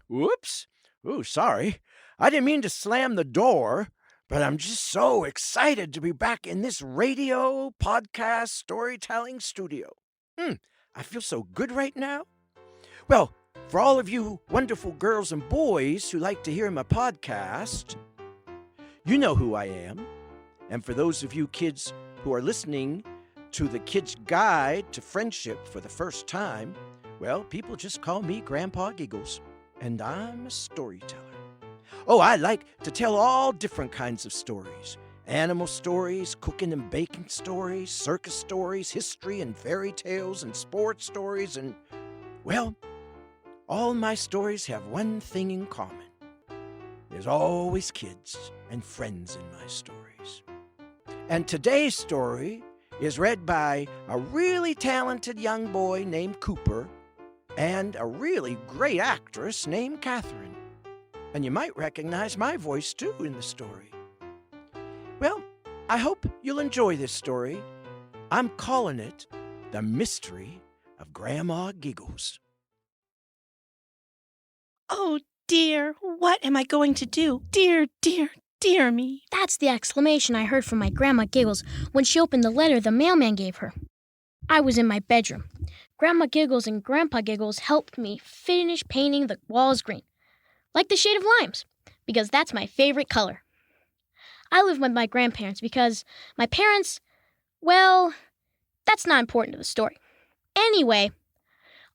Whoops. Ooh, sorry. I didn't mean to slam the door, but I'm just so excited to be back in this radio podcast storytelling studio. I feel so good right now. Well, for all of you wonderful girls and boys who like to hear my podcast, you know who I am. And for those of you kids who are listening to the Kid's Guide to Friendship for the first time, well, people just call me Grandpa Giggles, and I'm a storyteller. Oh, I like to tell all different kinds of stories. Animal stories, cooking and baking stories, circus stories, history and fairy tales and sports stories, and, well, all my stories have one thing in common. There's always kids and friends in my stories. And today's story is read by a really talented young boy named Cooper and a really great actress named Catherine. And you might recognize my voice too in the story. Well, I hope you'll enjoy this story. I'm calling it The Mystery of Grandma Giggles. Oh dear, what am I going to do? Dear, dear, dear me. That's the exclamation I heard from my Grandma Giggles when she opened the letter the mailman gave her. I was in my bedroom. Grandma Giggles and Grandpa Giggles helped me finish painting the walls green, like the shade of limes, because that's my favorite color. I live with my grandparents because my parents, well, that's not important to the story. Anyway,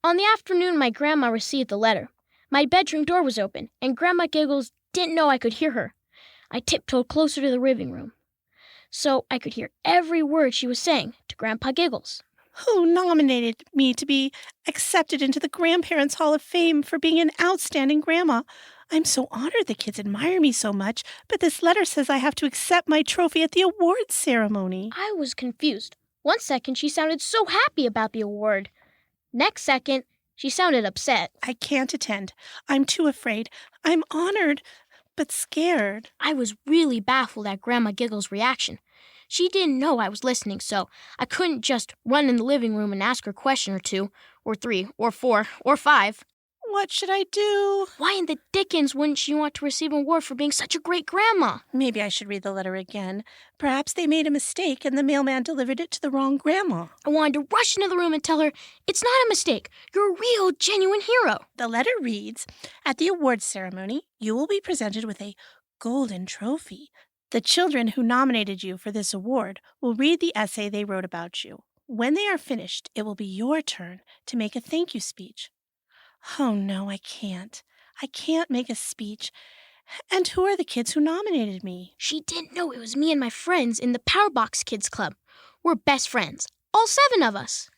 on the afternoon my grandma received the letter, my bedroom door was open, and Grandma Giggles didn't know I could hear her. I tiptoed closer to the living room, so I could hear every word she was saying to Grandpa Giggles. Who nominated me to be accepted into the Grandparent Hall of Fame for being an outstanding grandma? I'm so honored the kids admire me so much, but this letter says I have to accept my trophy at the awards ceremony. I was confused. One second, she sounded so happy about the award. Next second, she sounded upset. I can't attend. I'm too afraid. I'm honored, but scared. I was really baffled at Grandma Giggles' reaction. She didn't know I was listening, so I couldn't just run in the living room and ask her a question or two, or 3, or 4, or 5. What should I do? Why in the dickens wouldn't she want to receive an award for being such a great grandma? Maybe I should read the letter again. Perhaps they made a mistake and the mailman delivered it to the wrong grandma. I wanted to rush into the room and tell her, it's not a mistake. You're a real, genuine hero. The letter reads, at the awards ceremony, you will be presented with a golden trophy. The children who nominated you for this award will read the essay they wrote about you. When they are finished, it will be your turn to make a thank you speech. Oh, no, I can't. I can't make a speech. And who are the kids who nominated me? She didn't know it was me and my friends in the Powerbox Kids Club. We're best friends, all 7 of us.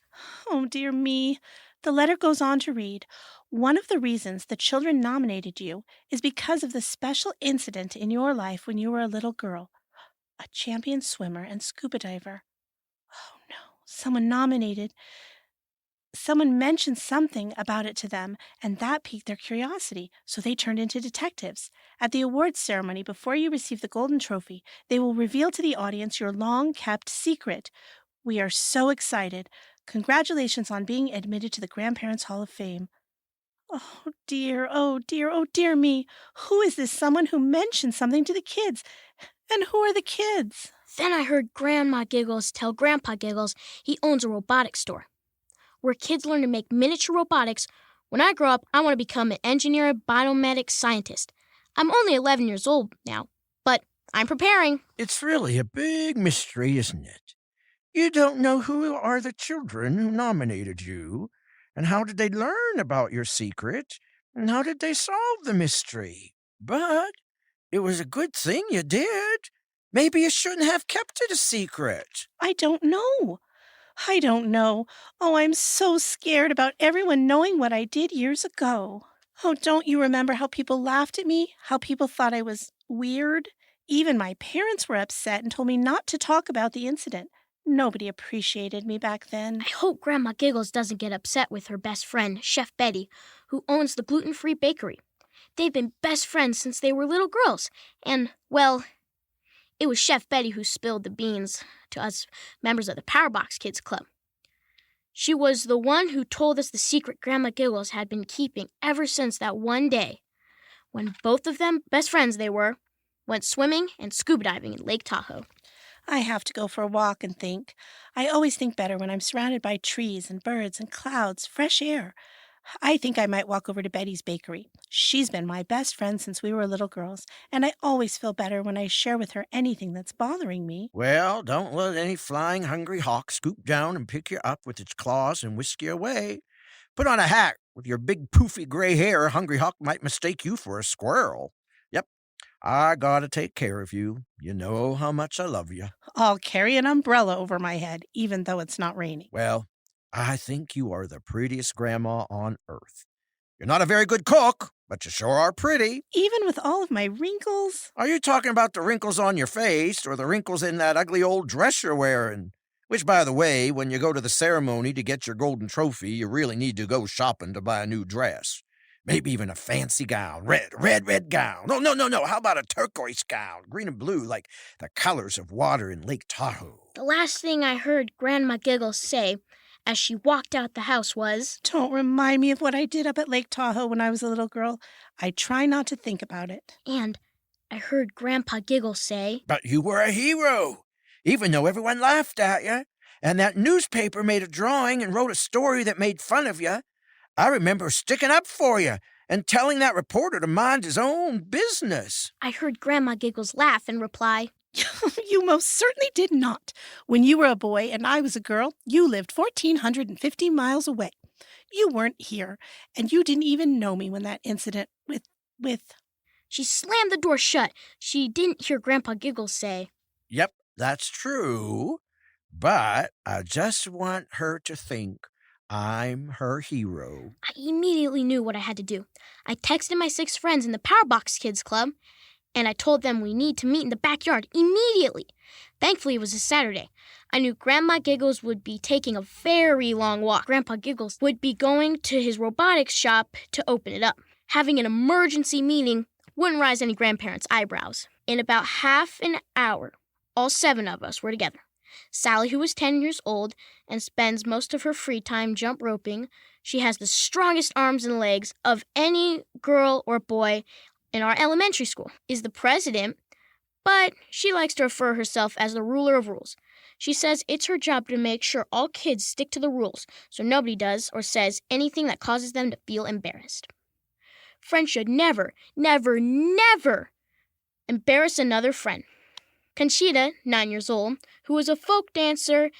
Oh, dear me. The letter goes on to read, one of the reasons the children nominated you is because of the special incident in your life when you were a little girl, a champion swimmer and scuba diver. Oh, no, someone mentioned something about it to them, and that piqued their curiosity, so they turned into detectives. At the awards ceremony, before you receive the golden trophy, they will reveal to the audience your long-kept secret. We are so excited. Congratulations on being admitted to the Grandparents Hall of Fame. Oh, dear, oh, dear, oh, dear me. Who is this someone who mentioned something to the kids? And who are the kids? Then I heard Grandma Giggles tell Grandpa Giggles he owns a robotics store, where kids learn to make miniature robotics. When I grow up, I want to become an engineer, biomedic scientist. I'm only 11 years old now, but I'm preparing. It's really a big mystery, isn't it? You don't know who are the children who nominated you, and how did they learn about your secret, and how did they solve the mystery. But it was a good thing you did. Maybe you shouldn't have kept it a secret. I don't know. Oh, I'm so scared about everyone knowing what I did years ago. Oh, don't you remember how people laughed at me? How people thought I was weird? Even my parents were upset and told me not to talk about the incident. Nobody appreciated me back then. I hope Grandma Giggles doesn't get upset with her best friend, Chef Betty, who owns the gluten-free bakery. They've been best friends since they were little girls, and, well, it was Chef Betty who spilled the beans to us members of the Powerbox Kids Club. She was the one who told us the secret Grandma Giggles had been keeping ever since that one day when both of them, best friends they were, went swimming and scuba diving in Lake Tahoe. I have to go for a walk and think. I always think better when I'm surrounded by trees and birds and clouds, fresh air. I think I might walk over to Betty's bakery. She's been my best friend since we were little girls, and I always feel better when I share with her anything that's bothering me. Well, don't let any flying hungry hawk scoop down and pick you up with its claws and whisk you away. Put on a hat. With your big poofy gray hair, a hungry hawk might mistake you for a squirrel. Yep, I gotta take care of you. You know how much I love you. I'll carry an umbrella over my head, even though it's not raining. Well, I think you are the prettiest grandma on earth. You're not a very good cook, but you sure are pretty. Even with all of my wrinkles? Are you talking about the wrinkles on your face or the wrinkles in that ugly old dress you're wearing? Which, by the way, when you go to the ceremony to get your golden trophy, you really need to go shopping to buy a new dress. Maybe even a fancy gown. Red gown. No. How about a turquoise gown? Green and blue, like the colors of water in Lake Tahoe. The last thing I heard Grandma Giggles say as she walked out the house was, Don't remind me of what I did up at Lake Tahoe when I was a little girl. I try not to think about it. and I heard Grandpa Giggles say, But you were a hero, even though everyone laughed at you. And that newspaper made a drawing and wrote a story that made fun of you. I remember sticking up for you and telling that reporter to mind his own business. I heard Grandma Giggles laugh and reply, You most certainly did not. When you were a boy and I was a girl, you lived 1,450 miles away. You weren't here, and you didn't even know me when that incident with... She slammed the door shut. She didn't hear Grandpa Giggles say, Yep, that's true. But I just want her to think I'm her hero. I immediately knew what I had to do. I texted my 6 friends in the Powerbox Kids Club, and I told them we need to meet in the backyard immediately. Thankfully, it was a Saturday. I knew Grandma Giggles would be taking a very long walk. Grandpa Giggles would be going to his robotics shop to open it up. Having an emergency meeting wouldn't raise any grandparents' eyebrows. In about half an hour, all 7 of us were together. Sally, who was 10 years old and spends most of her free time jump roping, she has the strongest arms and legs of any girl or boy in our elementary school, is the president, but she likes to refer herself as the ruler of rules. She says it's her job to make sure all kids stick to the rules so nobody does or says anything that causes them to feel embarrassed. Friends should never embarrass another friend. Conchita, 9 years old, who is a folk dancer,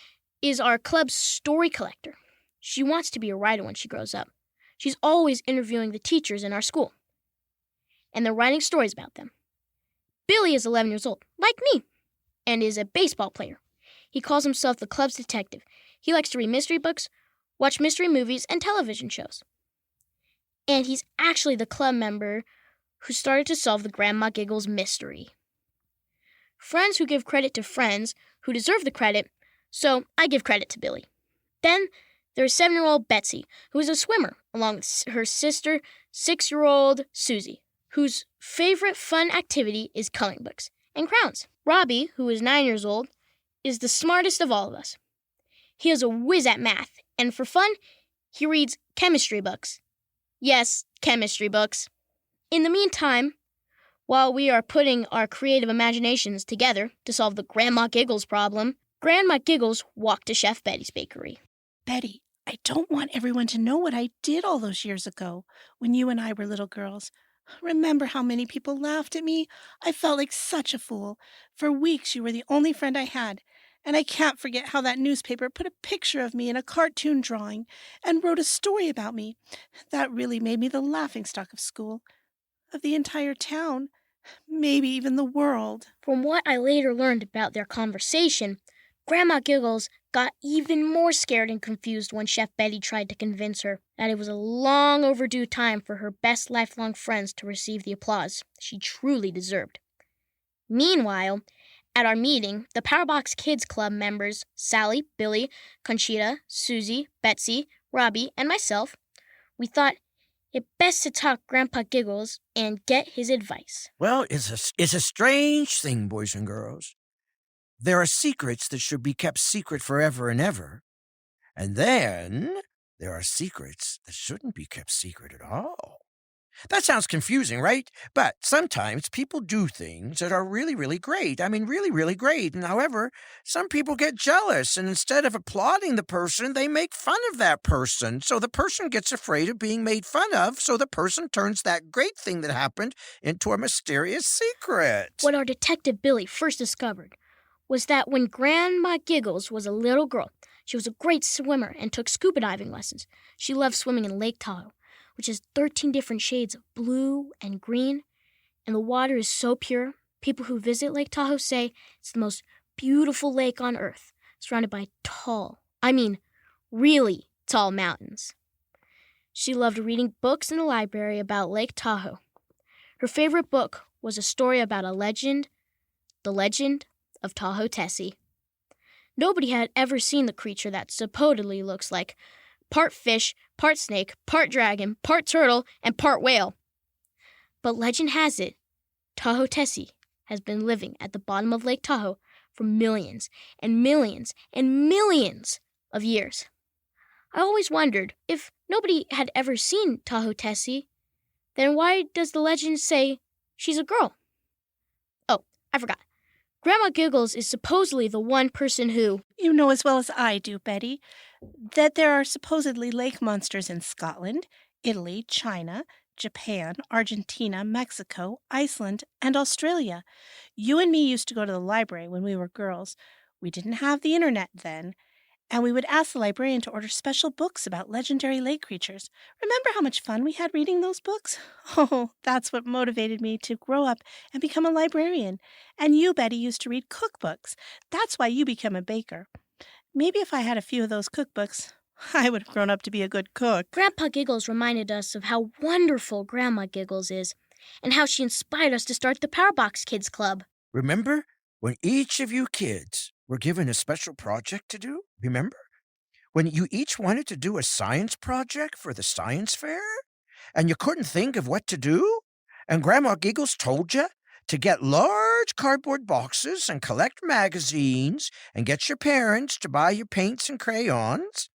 is our club's story collector. She wants to be a writer when she grows up. She's always interviewing the teachers in our school, and they're writing stories about them. Billy is 11 years old, like me, and is a baseball player. He calls himself the club's detective. He likes to read mystery books, watch mystery movies, and television shows. And he's actually the club member who started to solve the Grandma Giggles mystery. Friends who give credit to friends who deserve the credit, so I give credit to Billy. Then there's 7-year-old Betsy, who is a swimmer, along with her sister, 6-year-old Susie, whose favorite fun activity is coloring books and crowns. Robbie, who is 9 years old, is the smartest of all of us. He is a whiz at math, and for fun, he reads chemistry books. Yes, chemistry books. In the meantime, while we are putting our creative imaginations together to solve the Grandma Giggles problem, Grandma Giggles walked to Chef Betty's bakery. Betty, I don't want everyone to know what I did all those years ago when you and I were little girls. Remember how many people laughed at me? I felt like such a fool. For weeks you were the only friend I had, and I can't forget how that newspaper put a picture of me in a cartoon drawing and wrote a story about me. That really made me the laughingstock of school, of the entire town, maybe even the world. From what I later learned about their conversation, Grandma Giggles got even more scared and confused when Chef Betty tried to convince her that it was a long overdue time for her best lifelong friends to receive the applause she truly deserved. Meanwhile, at our meeting, the Powerbox Kids Club members, Sally, Billy, Conchita, Susie, Betsy, Robbie, and myself, we thought it best to talk Grandpa Giggles and get his advice. Well, it's a strange thing, boys and girls. There are secrets that should be kept secret forever and ever. And then there are secrets that shouldn't be kept secret at all. That sounds confusing, right? But sometimes people do things that are really, really great. I mean, really, really great. And however, some people get jealous, and instead of applauding the person, they make fun of that person. So the person gets afraid of being made fun of, so the person turns that great thing that happened into a mysterious secret. What our detective Billy first discovered was that when Grandma Giggles was a little girl, she was a great swimmer and took scuba diving lessons. She loved swimming in Lake Tahoe, which has 13 different shades of blue and green, and the water is so pure, people who visit Lake Tahoe say it's the most beautiful lake on earth, surrounded by really tall mountains. She loved reading books in the library about Lake Tahoe. Her favorite book was a story about the legend of Tahoe Tessie. Nobody had ever seen the creature that supposedly looks like part fish, part snake, part dragon, part turtle, and part whale. But legend has it, Tahoe Tessie has been living at the bottom of Lake Tahoe for millions and millions and millions of years. I always wondered, if nobody had ever seen Tahoe Tessie, then why does the legend say she's a girl? Oh, I forgot. Grandma Giggles is supposedly the one person who... You know as well as I do, Betty, that there are supposedly lake monsters in Scotland, Italy, China, Japan, Argentina, Mexico, Iceland, and Australia. You and me used to go to the library when we were girls. We didn't have the internet then, and we would ask the librarian to order special books about legendary lake creatures. Remember how much fun we had reading those books? Oh, that's what motivated me to grow up and become a librarian. And you, Betty, used to read cookbooks. That's why you became a baker. Maybe if I had a few of those cookbooks, I would have grown up to be a good cook. Grandpa Giggles reminded us of how wonderful Grandma Giggles is, and how she inspired us to start the Powerbox Kids Club. Remember when each of you kids were given a special project to do? Remember? When you each wanted to do a science project for the science fair? And you couldn't think of what to do? And Grandma Giggles told you to get large cardboard boxes and collect magazines and get your parents to buy your paints and crayons?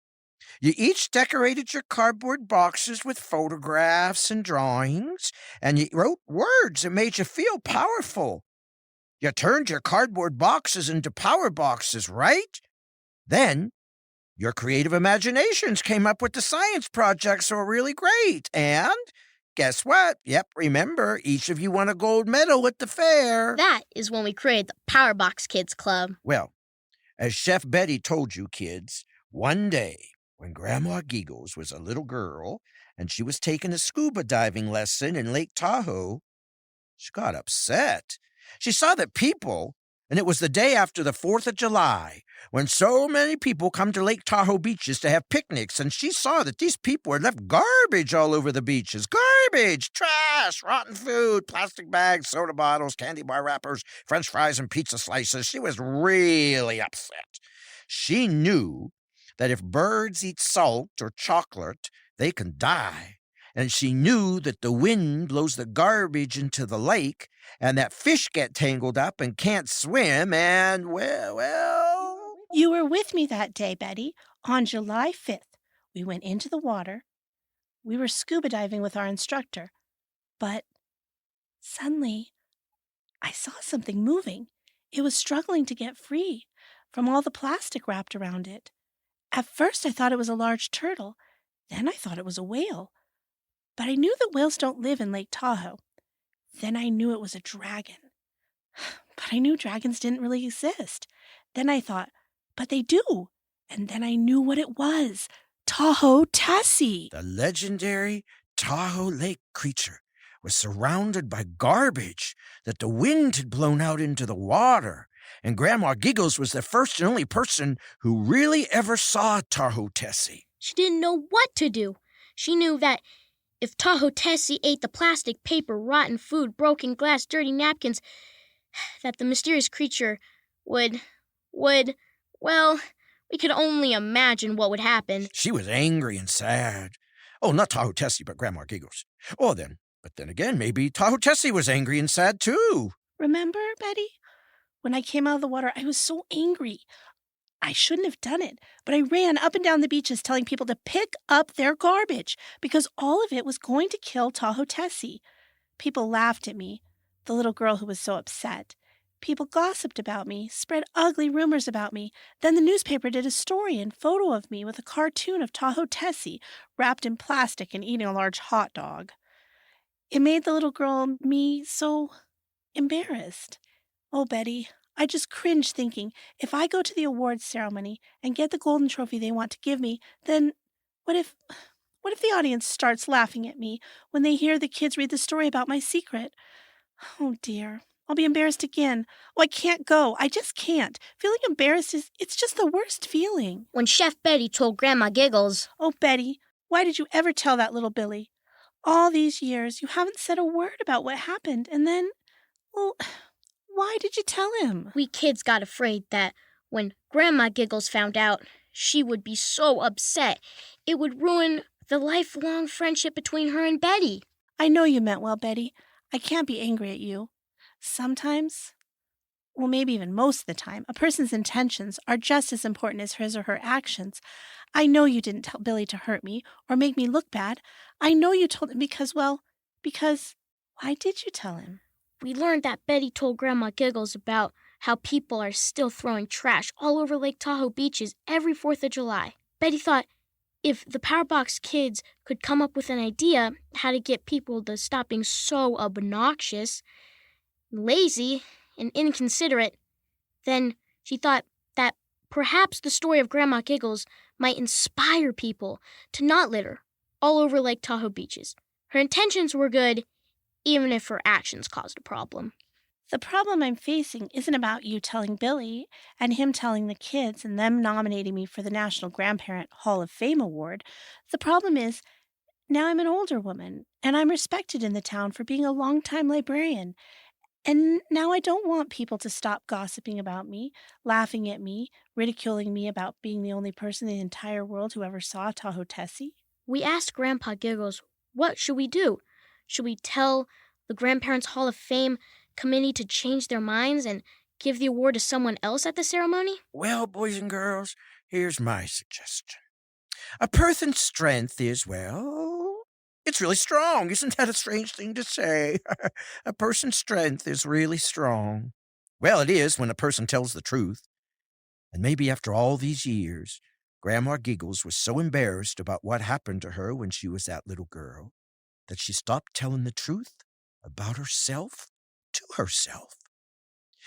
You each decorated your cardboard boxes with photographs and drawings, and you wrote words that made you feel powerful. You turned your cardboard boxes into power boxes, right? Then your creative imaginations came up with the science projects that were really great. And guess what? Yep, remember, each of you won a gold medal at the fair. That is when we created the Powerbox Kids Club. Well, as Chef Betty told you kids, one day when Grandma Giggles was a little girl and she was taking a scuba diving lesson in Lake Tahoe, she got upset. She saw that people, and it was the day after the 4th of July, when so many people come to Lake Tahoe beaches to have picnics, and she saw that these people had left garbage all over the beaches. Garbage, trash, rotten food, plastic bags, soda bottles, candy bar wrappers, French fries, and pizza slices. She was really upset. She knew that if birds eat salt or chocolate, they can die. And she knew that the wind blows the garbage into the lake, and that fish get tangled up and can't swim, and, well... You were with me that day, Betty. On July 5th, we went into the water. We were scuba diving with our instructor. But suddenly, I saw something moving. It was struggling to get free from all the plastic wrapped around it. At first, I thought it was a large turtle. Then I thought it was a whale. But I knew that whales don't live in Lake Tahoe. Then I knew it was a dragon. But I knew dragons didn't really exist. Then I thought, but they do. And then I knew what it was. Tahoe Tessie. The legendary Tahoe Lake creature was surrounded by garbage that the wind had blown out into the water. And Grandma Giggles was the first and only person who really ever saw Tahoe Tessie. She didn't know what to do. She knew that if Tahoe Tessie ate the plastic, paper, rotten food, broken glass, dirty napkins, that the mysterious creature would, well, we could only imagine what would happen. She was angry and sad. Oh, not Tahoe Tessie, but Grandma Giggles. But then again, maybe Tahoe Tessie was angry and sad too. Remember, Betty? When I came out of the water, I was so angry. I shouldn't have done it, but I ran up and down the beaches telling people to pick up their garbage because all of it was going to kill Tahoe Tessie. People laughed at me, the little girl who was so upset. People gossiped about me, spread ugly rumors about me. Then the newspaper did a story and photo of me with a cartoon of Tahoe Tessie wrapped in plastic and eating a large hot dog. It made the little girl, me, so embarrassed. Oh, Betty, I just cringe thinking, if I go to the awards ceremony and get the golden trophy they want to give me, then what if the audience starts laughing at me when they hear the kids read the story about my secret? Oh, dear. I'll be embarrassed again. Oh, I can't go. I just can't. Feeling embarrassed it's just the worst feeling. When Chef Betty told Grandma Giggles, Oh, Betty, why did you ever tell that little Billy? All these years, you haven't said a word about what happened, and then, well, why did you tell him? we kids got afraid that when Grandma Giggles found out, she would be so upset. It would ruin the lifelong friendship between her and Betty. I know you meant well, Betty. I can't be angry at you. Sometimes, well, maybe even most of the time, a person's intentions are just as important as his or her actions. I know you didn't tell Billy to hurt me or make me look bad. I know you told him because why did you tell him? We learned that Betty told Grandma Giggles about how people are still throwing trash all over Lake Tahoe beaches every 4th of July. Betty thought if the Powerbox kids could come up with an idea how to get people to stop being so obnoxious, lazy, and inconsiderate, then she thought that perhaps the story of Grandma Giggles might inspire people to not litter all over Lake Tahoe beaches. Her intentions were good, even if her actions caused a problem. The problem I'm facing isn't about you telling Billy and him telling the kids and them nominating me for the National Grandparent Hall of Fame award. The problem is, now I'm an older woman, and I'm respected in the town for being a longtime librarian. And now I don't want people to stop gossiping about me, laughing at me, ridiculing me about being the only person in the entire world who ever saw Tahoe Tessie. We asked Grandpa Giggles, what should we do? Should we tell the Grandparents Hall of Fame committee to change their minds and give the award to someone else at the ceremony? Well, boys and girls, here's my suggestion. A person's strength is, well, it's really strong. Isn't that a strange thing to say? A person's strength is really strong. Well, it is when a person tells the truth. And maybe after all these years, Grandma Giggles was so embarrassed about what happened to her when she was that little girl that she stopped telling the truth about herself to herself.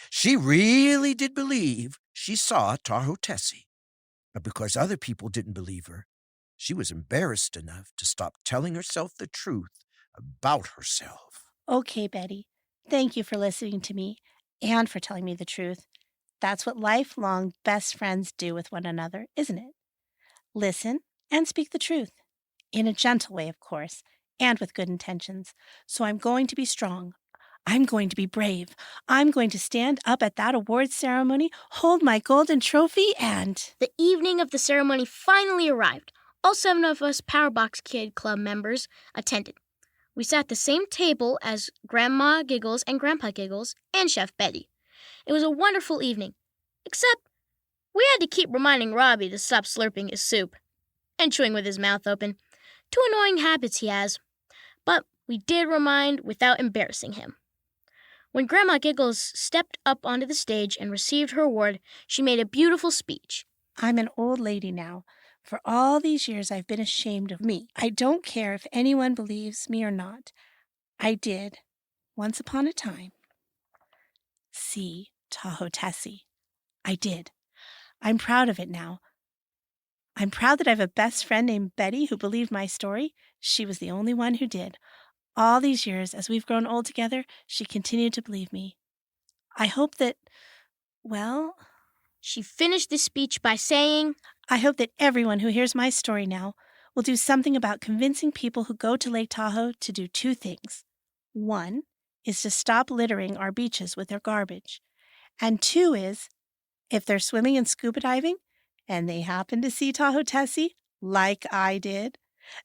She really did believe she saw Tahoe Tessie, but because other people didn't believe her, she was embarrassed enough to stop telling herself the truth about herself. Okay, Betty. Thank you for listening to me and for telling me the truth. That's what lifelong best friends do with one another, isn't it? Listen and speak the truth. In a gentle way, of course, and with good intentions. So I'm going to be strong. I'm going to be brave. I'm going to stand up at that awards ceremony, hold my golden trophy, and... The evening of the ceremony finally arrived. All 7 of us Powerbox Kid Club members attended. We sat at the same table as Grandma Giggles and Grandpa Giggles and Chef Betty. It was a wonderful evening, except we had to keep reminding Robbie to stop slurping his soup and chewing with his mouth open. 2 annoying habits he has, but we did remind without embarrassing him. When Grandma Giggles stepped up onto the stage and received her award, she made a beautiful speech. I'm an old lady now. For all these years, I've been ashamed of me. I don't care if anyone believes me or not. I did, once upon a time, see Tahoe Tessie. I did. I'm proud of it now. I'm proud that I have a best friend named Betty who believed my story. She was the only one who did. All these years, as we've grown old together, she continued to believe me. I hope that, well... She finished the speech by saying, I hope that everyone who hears my story now will do something about convincing people who go to Lake Tahoe to do 2 things. 1 is to stop littering our beaches with their garbage. And 2 is, if they're swimming and scuba diving, and they happen to see Tahoe Tessie, like I did,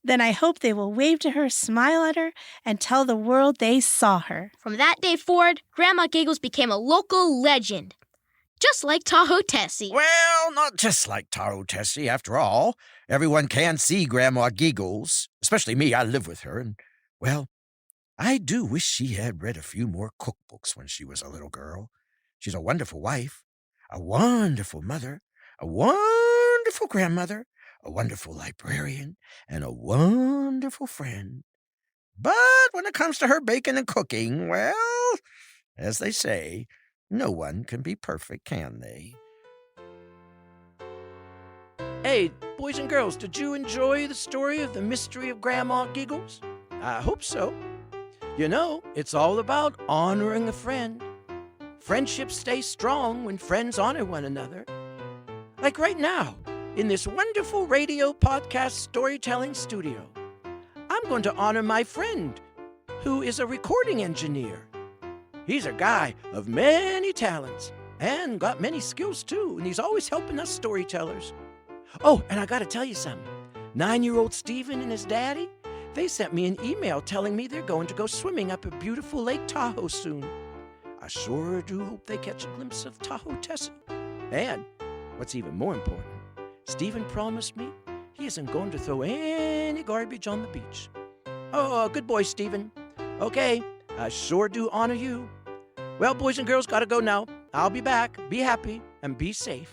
then I hope they will wave to her, smile at her, and tell the world they saw her. From that day forward, Grandma Giggles became a local legend. just like Tahoe Tessie. Well, not just like Tahoe Tessie, after all. Everyone can see Grandma Giggles, especially me. I live with her, and, well, I do wish she had read a few more cookbooks when she was a little girl. She's a wonderful wife, a wonderful mother, a wonderful grandmother, a wonderful librarian, and a wonderful friend. But when it comes to her baking and cooking, well, as they say, no one can be perfect, can they? Hey, boys and girls, did you enjoy the story of the mystery of Grandma Giggles? I hope so. You know, it's all about honoring a friend. Friendships stay strong when friends honor one another. Like right now, in this wonderful radio podcast storytelling studio. I'm going to honor my friend, who is a recording engineer. He's a guy of many talents and got many skills too, and he's always helping us storytellers. Oh, and I got to tell you something. 9-year-old Stephen and his daddy, they sent me an email telling me they're going to go swimming up at beautiful Lake Tahoe soon. I sure do hope they catch a glimpse of Tahoe Tessie. And what's even more important, Stephen promised me he isn't going to throw any garbage on the beach. Oh, good boy, Stephen. Okay, I sure do honor you. Well, boys and girls, gotta go now. I'll be back. Be happy and be safe.